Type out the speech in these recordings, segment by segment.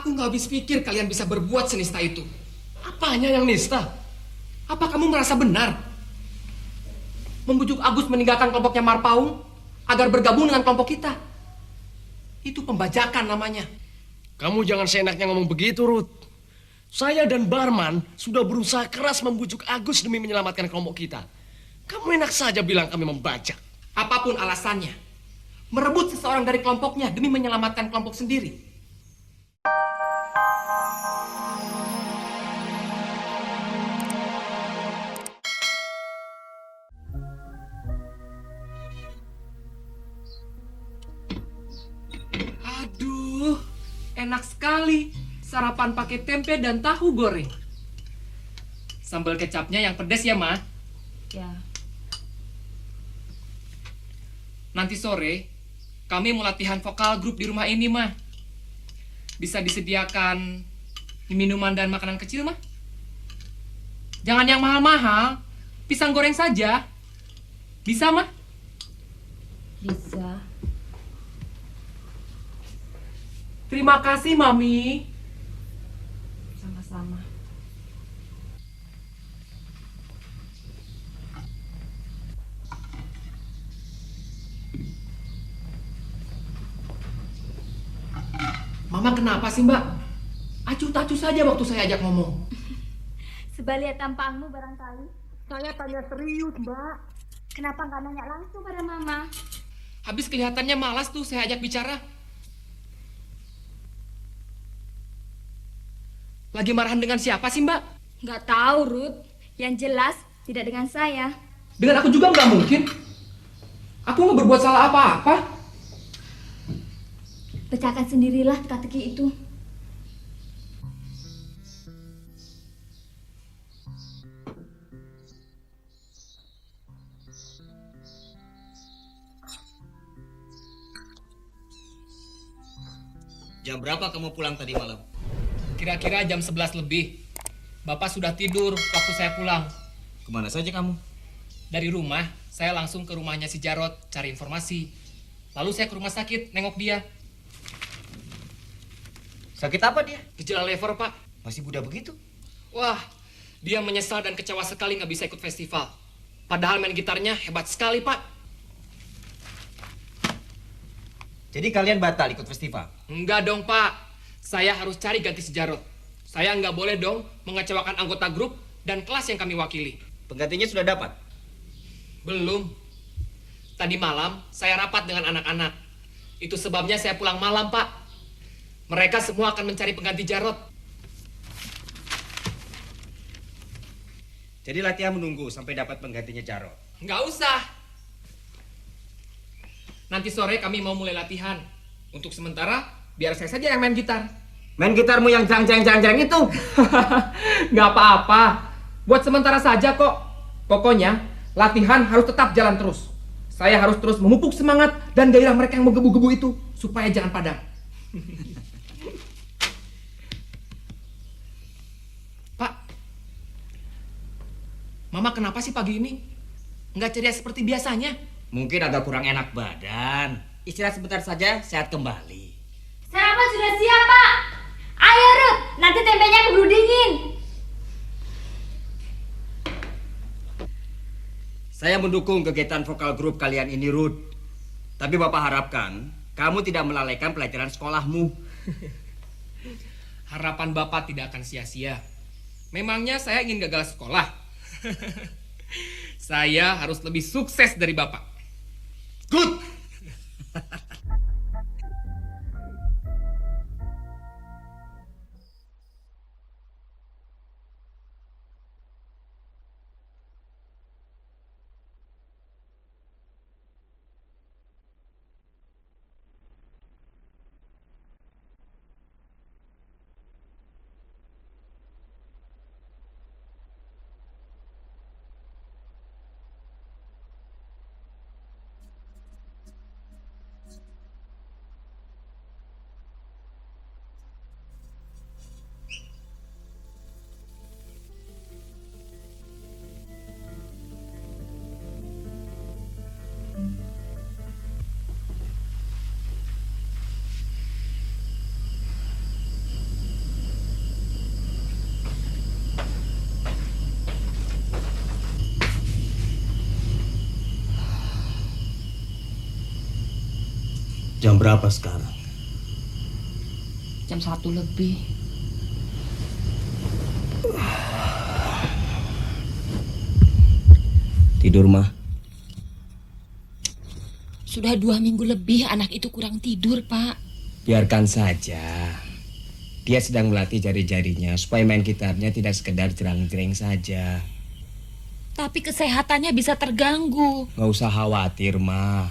Aku nggak habis pikir kalian bisa berbuat senista itu. Apanya yang nista? Apa kamu merasa benar? Membujuk Agus meninggalkan kelompoknya Marpaung agar bergabung dengan kelompok kita. Itu pembajakan namanya. Kamu jangan seenaknya ngomong begitu, Ruth. Saya dan Barman sudah berusaha keras membujuk Agus demi menyelamatkan kelompok kita. Kamu enak saja bilang kami membajak. Apapun alasannya, merebut seseorang dari kelompoknya demi menyelamatkan kelompok sendiri. Aduh, enak sekali. Sarapan pakai tempe dan tahu goreng. Sambal kecapnya yang pedas ya, Ma? Ya. Nanti sore, kami mau latihan vokal grup di rumah ini, Ma. Bisa disediakan minuman dan makanan kecil, Ma? Jangan yang mahal-mahal. Pisang goreng saja. Bisa, Ma? Bisa. Terima kasih, Mami. Sama-sama. Mama kenapa sih, Mbak? Acuh-tacuh saja waktu saya ajak ngomong. Sebab lihat tampangmu barangkali. Saya tanya serius, Mbak. Kenapa nggak nanya langsung pada Mama? Habis kelihatannya malas tuh saya ajak bicara. Lagi marahan dengan siapa sih, Mbak? Nggak tahu, Ruth. Yang jelas tidak dengan saya. Dengan aku juga nggak mungkin. Aku nggak berbuat salah apa-apa. Pecahkan sendirilah teka-teki itu. Jam berapa kamu pulang tadi malam? Kira-kira jam 11 lebih. Bapak sudah tidur waktu saya pulang. Kemana saja kamu? Dari rumah, saya langsung ke rumahnya si Jarot cari informasi. Lalu saya ke rumah sakit nengok dia. Sakit apa dia? Gejala lever, Pak. Masih muda begitu? Wah, dia menyesal dan kecewa sekali nggak bisa ikut festival. Padahal main gitarnya hebat sekali, Pak. Jadi kalian batal ikut festival? Enggak dong, Pak. Saya harus cari ganti si Jarot. Saya nggak boleh dong mengecewakan anggota grup dan kelas yang kami wakili. Penggantinya sudah dapat? Belum. Tadi malam saya rapat dengan anak-anak. Itu sebabnya saya pulang malam, Pak. Mereka semua akan mencari pengganti Jarot. Jadi latihan menunggu sampai dapat penggantinya Jarot? Nggak usah. Nanti sore kami mau mulai latihan. Untuk sementara, biar saya saja yang main gitar. Main gitarmu yang jang-jang itu? Nggak apa-apa. Buat sementara saja kok. Pokoknya, latihan harus tetap jalan terus. Saya harus terus memupuk semangat dan gairah mereka yang menggebu-gebu itu. Supaya jangan padam. Pak, Mama kenapa sih pagi ini? Nggak ceria seperti biasanya. Mungkin agak kurang enak badan. Istirahat sebentar saja, sehat kembali. Sarapan sudah siap, Pak. Ayo, Ruth. Nanti tempenya keburu dingin. Saya mendukung kegiatan vokal grup kalian ini, Ruth. Tapi Bapak harapkan kamu tidak melalaikan pelajaran sekolahmu. Harapan Bapak tidak akan sia-sia. Memangnya saya ingin gagal sekolah? Saya harus lebih sukses dari Bapak. Good! Jam berapa sekarang? Jam 1 lebih. Tidur, mah. Sudah 2 minggu lebih anak itu kurang tidur, Pak. Biarkan saja. Dia sedang melatih jari-jarinya supaya main gitarnya tidak sekedar jerang-jering saja. Tapi kesehatannya bisa terganggu. Nggak usah khawatir, mah.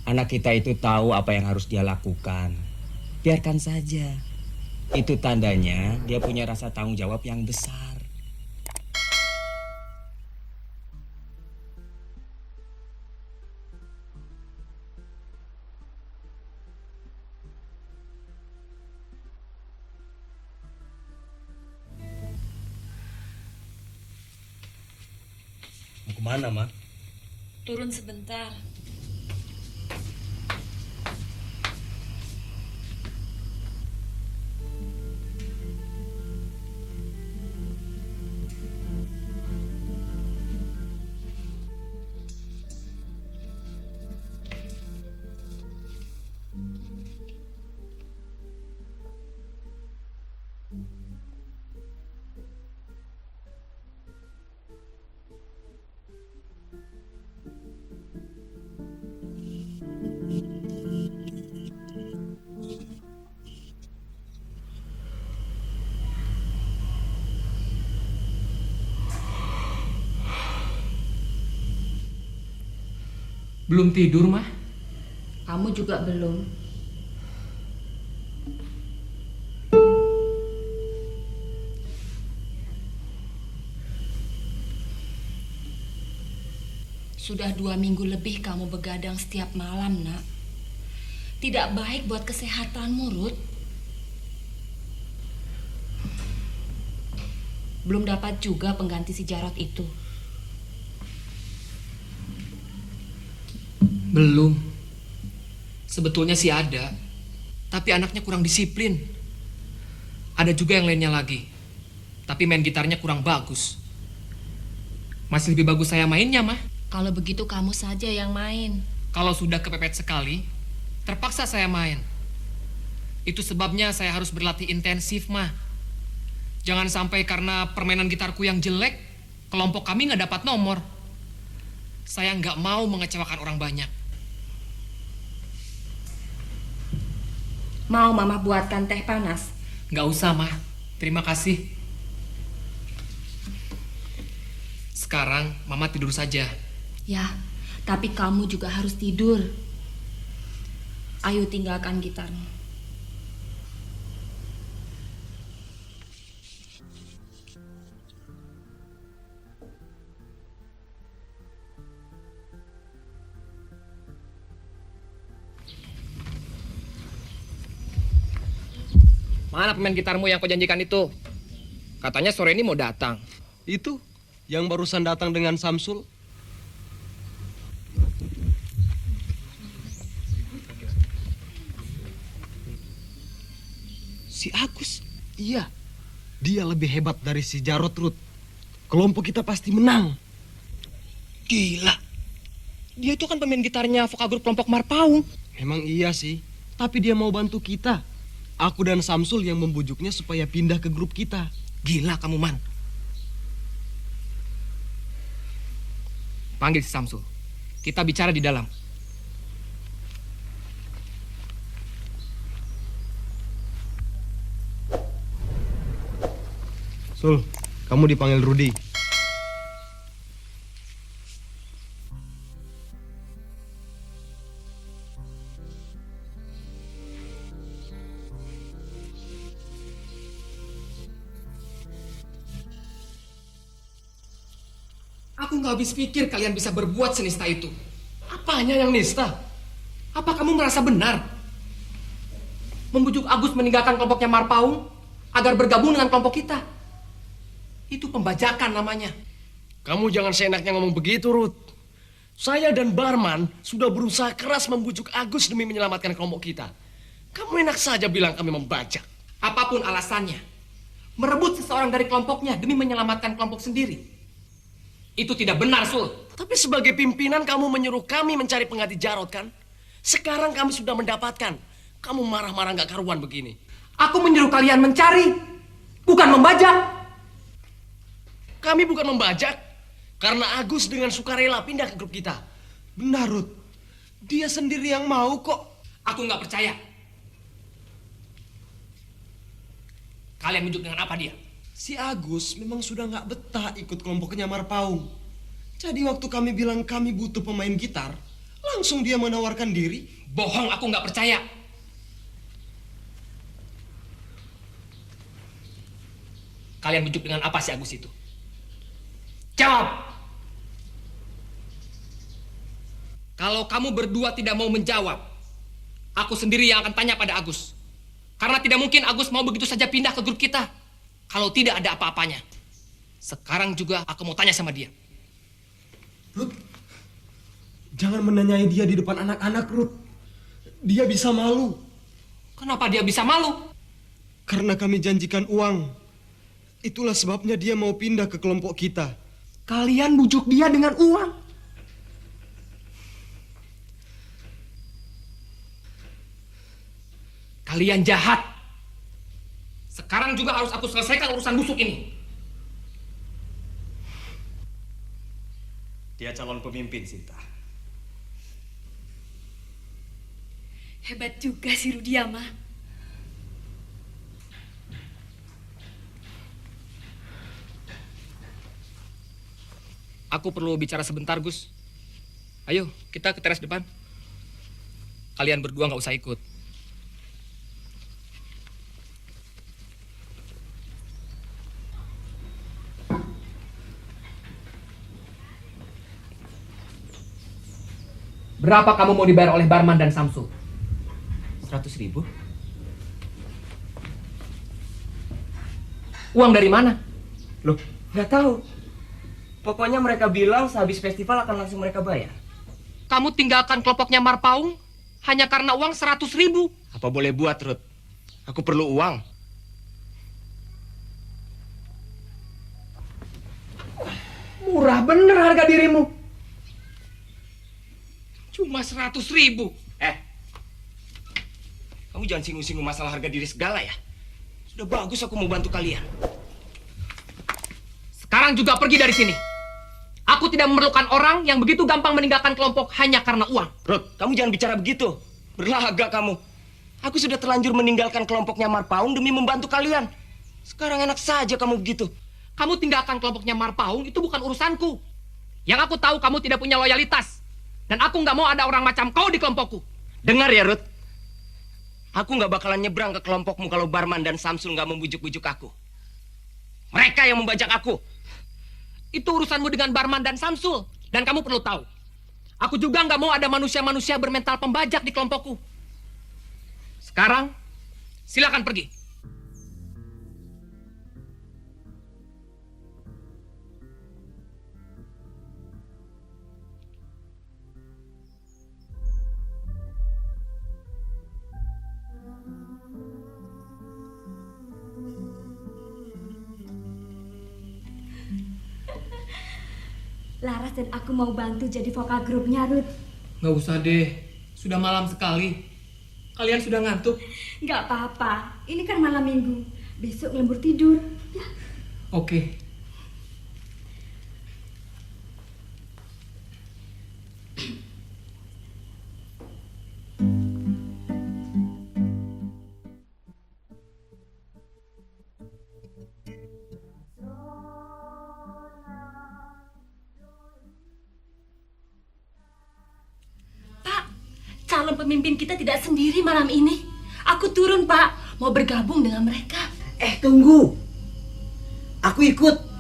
Anak kita itu tahu apa yang harus dia lakukan. Biarkan saja. Itu tandanya dia punya rasa tanggung jawab yang besar. Mau kemana, Ma? Turun sebentar. Belum tidur, mah? Kamu juga belum. Sudah 2 minggu lebih kamu begadang setiap malam, Nak. Tidak baik buat kesehatanmu, Ruth. Belum dapat juga pengganti si Jarot itu. Belum. Sebetulnya sih ada. Tapi anaknya kurang disiplin. Ada juga yang lainnya lagi. Tapi main gitarnya kurang bagus. Masih lebih bagus saya mainnya, mah. Kalau begitu kamu saja yang main. Kalau sudah kepepet sekali, terpaksa saya main. Itu sebabnya saya harus berlatih intensif, mah. Jangan sampai karena permainan gitarku yang jelek, kelompok kami nggak dapat nomor. Saya nggak mau mengecewakan orang banyak. Mau Mama buatkan teh panas? Nggak usah, mah. Terima kasih. Sekarang Mama tidur saja. Ya, tapi kamu juga harus tidur. Ayo tinggalkan gitarmu. Mana pemain gitarmu yang kau janjikan itu? Katanya sore ini mau datang. Itu yang barusan datang dengan Samsul. Si Agus. Iya. Dia lebih hebat dari si Jarot, Ruth. Kelompok kita pasti menang. Gila. Dia itu kan pemain gitarnya vokal grup kelompok Marpaung. Memang iya sih. Tapi dia mau bantu kita. Aku dan Samsul yang membujuknya supaya pindah ke grup kita. Gila kamu, Man. Panggil si Samsul. Kita bicara di dalam. Sul, kamu dipanggil Rudi. Aku nggak habis pikir kalian bisa berbuat senista itu. Apanya yang nista? Apa kamu merasa benar? Membujuk Agus meninggalkan kelompoknya Marpaung agar bergabung dengan kelompok kita. Itu pembajakan namanya. Kamu jangan seenaknya ngomong begitu, Ruth. Saya dan Barman sudah berusaha keras membujuk Agus demi menyelamatkan kelompok kita. Kamu enak saja bilang kami membajak. Apapun alasannya, merebut seseorang dari kelompoknya demi menyelamatkan kelompok sendiri. Itu tidak benar, Sul. Tapi sebagai pimpinan kamu menyuruh kami mencari pengganti Jarot, kan? Sekarang kami sudah mendapatkan. Kamu marah-marah nggak karuan begini. Aku menyuruh kalian mencari, bukan membajak. Kami bukan membajak. Karena Agus dengan sukarela pindah ke grup kita. Benar, Ruth. Dia sendiri yang mau kok. Aku nggak percaya. Kalian menunjuk dengan apa dia? Si Agus memang sudah nggak betah ikut kelompoknya Marpaung. Jadi waktu kami bilang kami butuh pemain gitar, langsung dia menawarkan diri. Bohong, aku nggak percaya. Kalian menunjuk dengan apa si Agus itu? Jawab! Kalau kamu berdua tidak mau menjawab, aku sendiri yang akan tanya pada Agus. Karena tidak mungkin Agus mau begitu saja pindah ke grup kita kalau tidak ada apa-apanya. Sekarang juga aku mau tanya sama dia. Ruth, jangan menanyai dia di depan anak-anak, Ruth. Dia bisa malu. Kenapa dia bisa malu? Karena kami janjikan uang. Itulah sebabnya dia mau pindah ke kelompok kita. Kalian bujuk dia dengan uang. Kalian jahat. Sekarang juga harus aku selesaikan urusan busuk ini. Dia calon pemimpin, Sinta. Hebat juga si Rudia, Ma. Aku perlu bicara sebentar, Gus. Ayo, kita ke teras depan. Kalian berdua nggak usah ikut. Berapa kamu mau dibayar oleh Barman dan Samsul? 100.000? Uang dari mana? Loh, nggak tahu. Pokoknya mereka bilang sehabis festival akan langsung mereka bayar. Kamu tinggalkan kelompoknya Marpaung hanya karena uang 100.000. Apa boleh buat, Ruth? Aku perlu uang. Murah bener harga dirimu. Cuma 100.000. Kamu jangan singgung-singgung masalah harga diri segala ya. Sudah bagus aku mau bantu kalian. Sekarang juga pergi dari sini. Aku tidak memerlukan orang yang begitu gampang meninggalkan kelompok hanya karena uang. Ruth, kamu jangan bicara begitu. Berlagak kamu. Aku sudah terlanjur meninggalkan kelompoknya Marpaung demi membantu kalian. Sekarang enak saja kamu begitu. Kamu tinggalkan kelompoknya Marpaung itu bukan urusanku. Yang aku tahu kamu tidak punya loyalitas. Dan aku nggak mau ada orang macam kau di kelompokku. Dengar ya, Ruth. Aku nggak bakalan nyebrang ke kelompokmu kalau Barman dan Samsul nggak membujuk-bujuk aku. Mereka yang membajak aku. Itu urusanmu dengan Barman dan Samsul. Dan kamu perlu tahu. Aku juga nggak mau ada manusia-manusia bermental pembajak di kelompokku. Sekarang, silakan pergi. Laras dan aku mau bantu jadi vokal grupnya, Ruth. Nggak usah deh. Sudah malam sekali. Kalian sudah ngantuk? Nggak apa-apa. Ini kan malam minggu. Besok lembur tidur. Ya. Oke. Calon pemimpin kita tidak sendiri malam ini. Aku turun, Pak. Mau bergabung dengan mereka. Tunggu. Aku ikut.